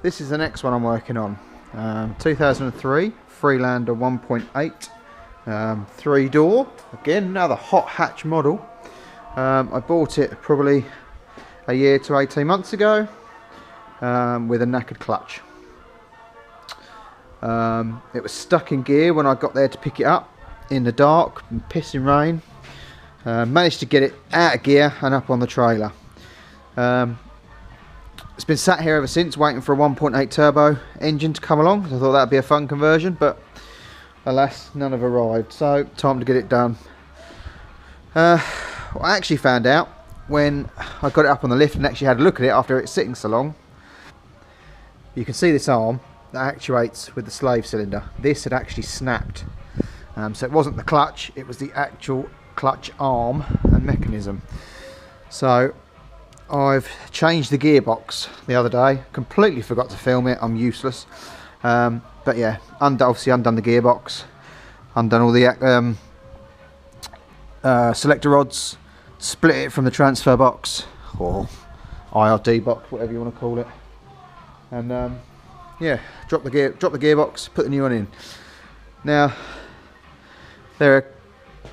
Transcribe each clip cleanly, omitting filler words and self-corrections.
This is the next one I'm working on. 2003 Freelander 1.8, 3-door. Again, another hot hatch model. I bought it probably a year to 18 months ago with a knackered clutch. It was stuck in gear when I got there to pick it up in the dark and pissing rain. Managed to get it out of gear and up on the trailer. It's been sat here ever since, waiting for a 1.8 turbo engine to come along. I thought that'd be a fun conversion, but alas, none have arrived. So time to get it done. I actually found out when I got it up on the lift and actually had a look at it after it's sitting so long. You can see this arm that actuates with the slave cylinder. This had actually snapped. So it wasn't the clutch, it was the actual clutch arm and mechanism. So I've changed the gearbox the other day. Completely forgot to film it. I'm useless. But yeah, obviously undone the gearbox, undone all the selector rods, split it from the transfer box or IRD box, whatever you want to call it, and yeah, drop the gearbox, put the new one in. Now they're a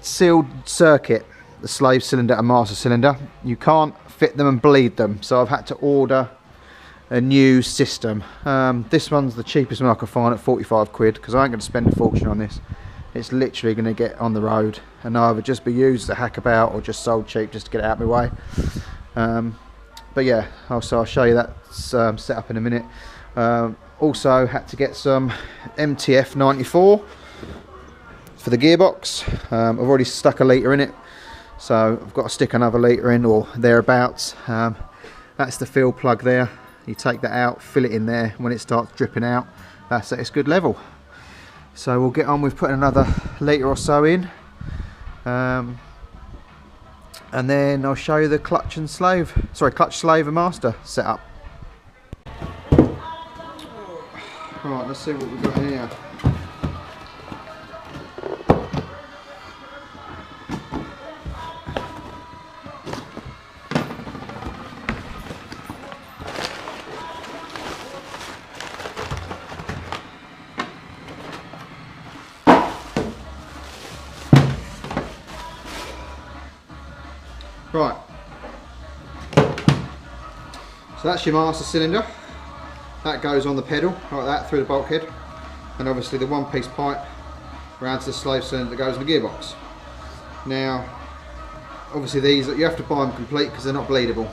sealed circuit, the slave cylinder and master cylinder. You can't fit them and bleed them, so I've had to order a new system. This one's the cheapest one I could find at 45 quid, because I ain't going to spend a fortune on this. It's literally going to get on the road and either just be used to hack about or just sold cheap just to get it out of my way. But yeah, also I'll show you that set up in a minute. Also had to get some MTF 94 for the gearbox. I've already stuck a litre in it, so I've got to stick another litre in or thereabouts. That's the fill plug there. You take that out, fill it in there. When it starts dripping out, that's at its good level. So we'll get on with putting another litre or so in, and then I'll show you the clutch slave and master setup. Right, let's see what we've got here. Right, so that's your master cylinder. That goes on the pedal like that through the bulkhead, and obviously the one-piece pipe around to the slave cylinder that goes in the gearbox. Now, obviously these you have to buy them complete because they're not bleedable,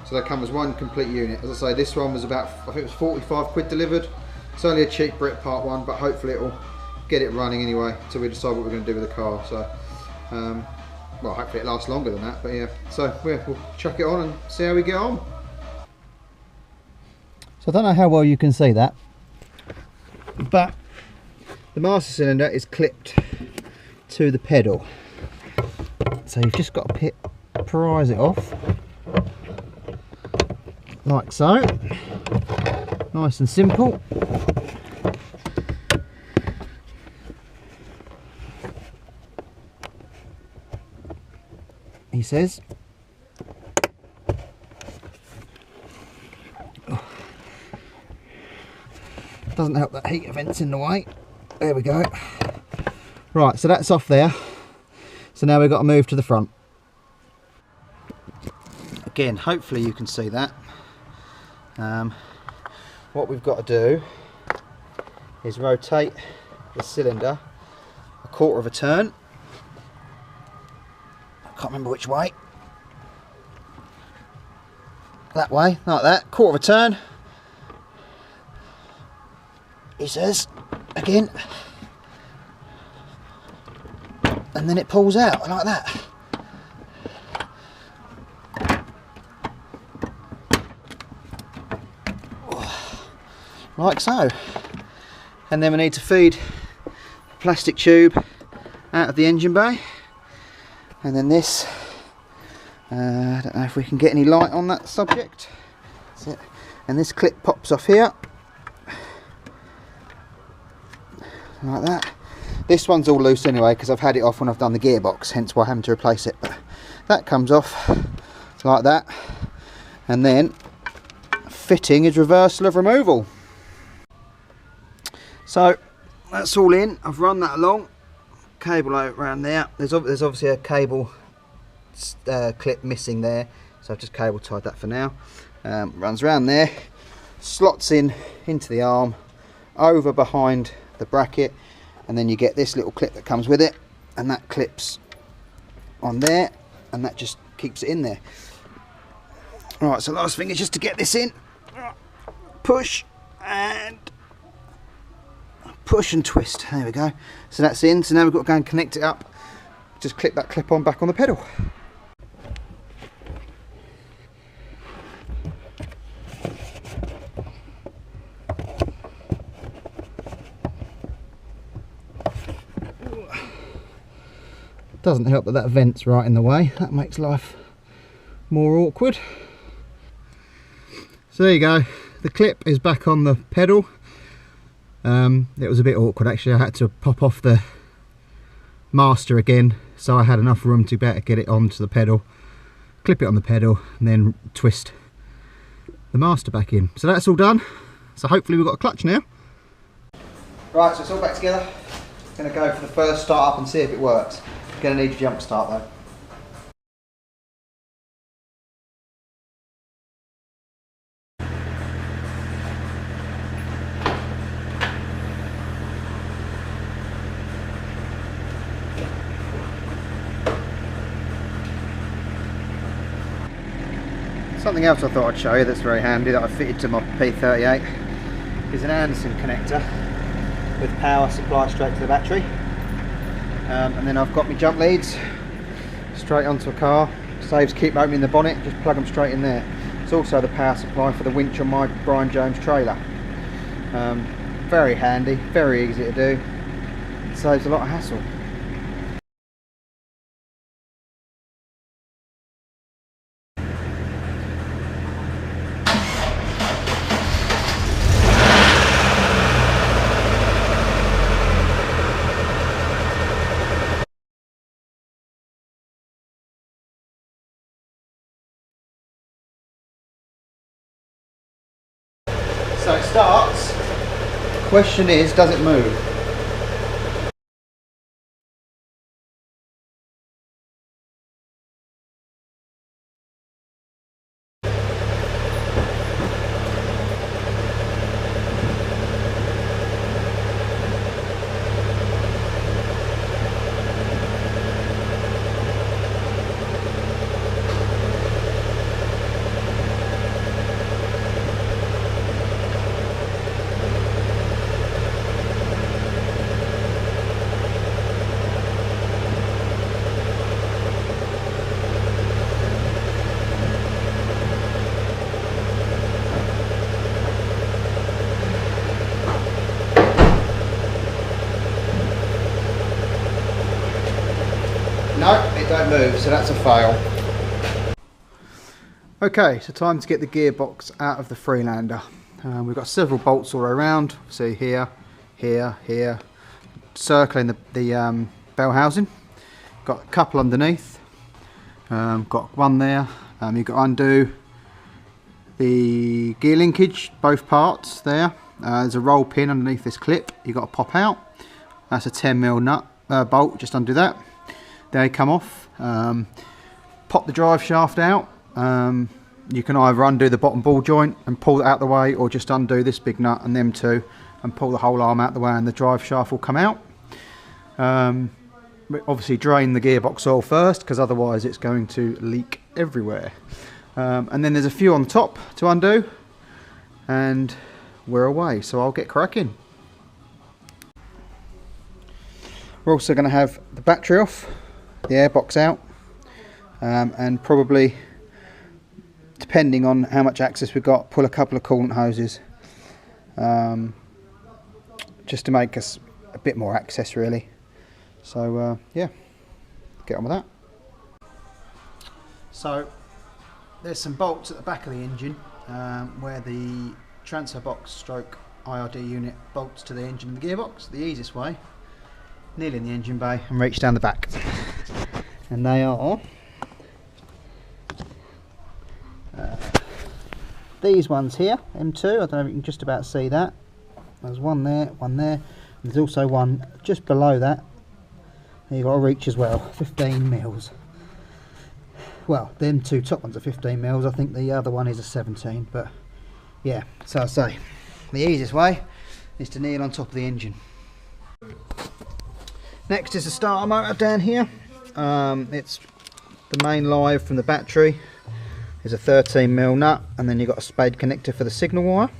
so they come as one complete unit. As I say, this one was about, I think it was 45 quid delivered. It's only a cheap Brit part one, but hopefully it will get it running anyway until we decide what we're going to do with the car. So well, hopefully it lasts longer than that, but yeah. So we'll chuck it on and see how we get on. So I don't know how well you can see that, but the master cylinder is clipped to the pedal. So you've just got to prise it off, like so. Nice and simple. He says. Oh. Doesn't help that heater vent's in the way. There we go. Right, so that's off there. So now we've got to move to the front. Again, hopefully you can see that. What we've got to do is rotate the cylinder a quarter of a turn. Can't remember which way. That way, like that, quarter of a turn. He says, again. And then it pulls out like that. Like so. And then we need to feed the plastic tube out of the engine bay. And then this, I don't know if we can get any light on that subject. That's it. And this clip pops off here, like that. This one's all loose anyway because I've had it off when I've done the gearbox, hence why I'm having to replace it. But that comes off like that, and then fitting is reversal of removal. So that's all in. I've run that along, cable around there. There's obviously a cable clip missing there, so I've just cable tied that for now. Runs around there, slots into the arm, over behind the bracket, and then you get this little clip that comes with it, and that clips on there, and that just keeps it in there. Alright, so last thing is just to get this in, push and twist. There we go. So that's in. So now we've got to go and connect it up. Just clip that clip on back on the pedal. Doesn't help that vent's right in the way. That makes life more awkward. So there you go. The clip is back on the pedal. It was a bit awkward actually. I had to pop off the master again, so I had enough room to better get it onto the pedal, clip it on the pedal, and then twist the master back in. So that's all done. So hopefully we've got a clutch now. Right, so it's all back together. Going to go for the first start up and see if it works. Going to need a jump start though. Something else I thought I'd show you that's very handy that I fitted to my P38 is an Anderson connector with power supply straight to the battery. And then I've got my jump leads straight onto a car. Saves keep opening the bonnet, just plug them straight in there. It's also the power supply for the winch on my Brian Jones trailer. Very handy, very easy to do. It saves a lot of hassle. So it starts. Question is, does it move? No, it don't move, so that's a fail. Okay, so time to get the gearbox out of the Freelander. We've got several bolts all around. See here, here, here, circling the bell housing. Got a couple underneath. Got one there. You've got to undo the gear linkage, both parts there. There's a roll pin underneath this clip. You've got to pop out. That's a 10mm nut bolt. Just undo that. They come off. Pop the drive shaft out. You can either undo the bottom ball joint and pull it out the way, or just undo this big nut and them two and pull the whole arm out the way, and the drive shaft will come out. Obviously drain the gearbox oil first, because otherwise it's going to leak everywhere. And then there's a few on top to undo, and we're away. So I'll get cracking. We're also going to have the battery off, the airbox out, and probably, depending on how much access we've got, pull a couple of coolant hoses, just to make us a bit more access really. So yeah, get on with that. So there's some bolts at the back of the engine where the transfer box stroke IRD unit bolts to the engine and the gearbox. The easiest way, kneel in the engine bay and reach down the back, and they are these ones here, M2, I don't know if you can just about see that. There's one there, one there. There's also one just below that. You've got a reach as well, 15 mils. Well, them two top ones are 15 mils. I think the other one is a 17, but yeah, so I say, the easiest way is to kneel on top of the engine. Next is the starter motor down here. It's the main live from the battery. There's a 13mm nut, and then you've got a spade connector for the signal wire.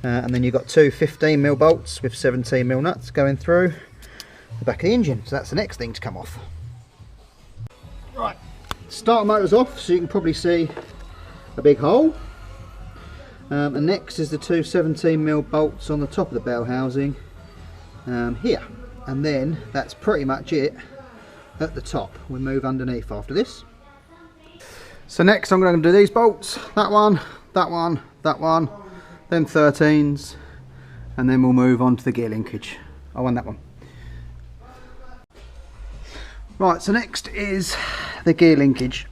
And then you've got two 15mm bolts with 17mm nuts going through the back of the engine. So that's the next thing to come off. Right, starter motor's off, so you can probably see a big hole. And next is the two 17mm bolts on the top of the bell housing here. And then that's pretty much it at the top. We'll move underneath after this. So next I'm going to do these bolts, that one, that one, that one, them 13s, and then we'll move on to the gear linkage. I want that one. Right, so next is the gear linkage.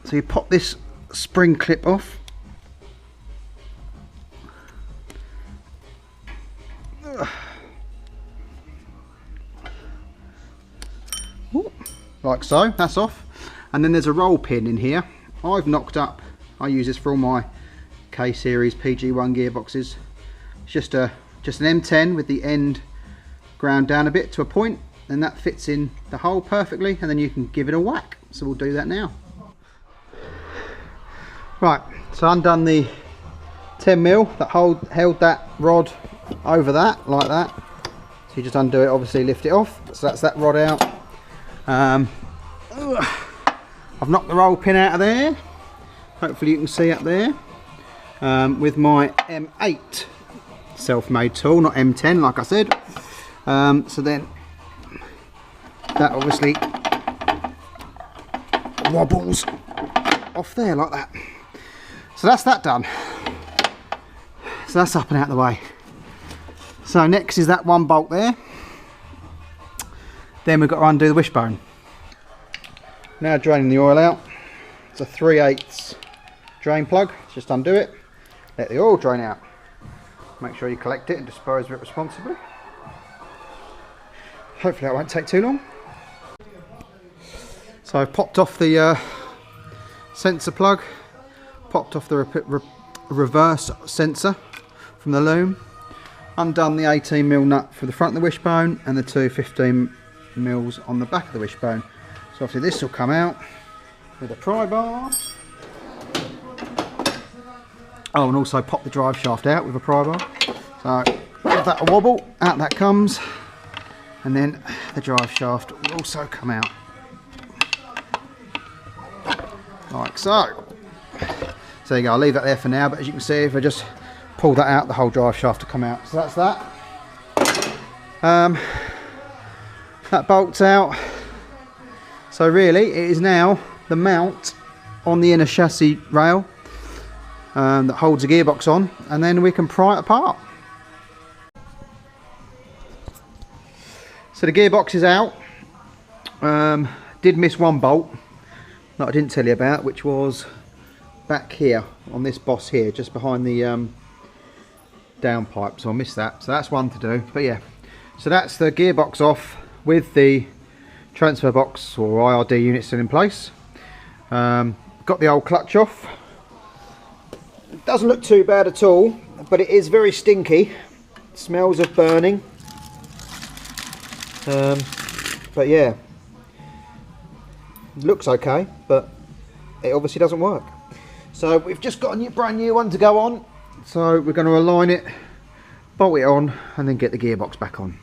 So you pop this spring clip off. Like so, that's off. And then there's a roll pin in here. I've knocked up, I use this for all my K series PG1 gearboxes. It's just an M10 with the end ground down a bit to a point, and that fits in the hole perfectly, and then you can give it a whack. So we'll do that now. Right, so undone the 10mm that held that rod over that, like that. So you just undo it, obviously lift it off. So that's that rod out. I've knocked the roll pin out of there. Hopefully you can see up there. With my M8 self-made tool, not M10 like I said. So then that obviously wobbles off there like that. So that's that done. So that's up and out of the way. So next is that one bolt there. Then we've got to undo the wishbone. Now draining the oil out. It's a 3/8 drain plug. Just undo it. Let the oil drain out. Make sure you collect it and dispose of it responsibly. Hopefully that won't take too long. So I've popped off the sensor plug, popped off the reverse sensor from the loom, undone the 18mm nut for the front of the wishbone and the two 15mm on the back of the wishbone. So obviously this will come out with a pry bar. Oh, and also pop the drive shaft out with a pry bar. So give that a wobble, out that comes, and then the drive shaft will also come out. Like so. So there you go, I'll leave that there for now, but as you can see, if I just pull that out, the whole drive shaft will come out. So that's that. That bolt's out. So really, it is now the mount on the inner chassis rail that holds the gearbox on, and then we can pry it apart. So the gearbox is out. Did miss one bolt that I didn't tell you about, which was back here on this boss here, just behind the downpipe, so I missed that. So that's one to do, but yeah. So that's the gearbox off with the transfer box or IRD unit still in place. Got the old clutch off. It doesn't look too bad at all, but it is very stinky. It smells of burning. But yeah, it looks okay, but it obviously doesn't work. So we've just got a brand new one to go on. So we're going to align it, bolt it on, and then get the gearbox back on.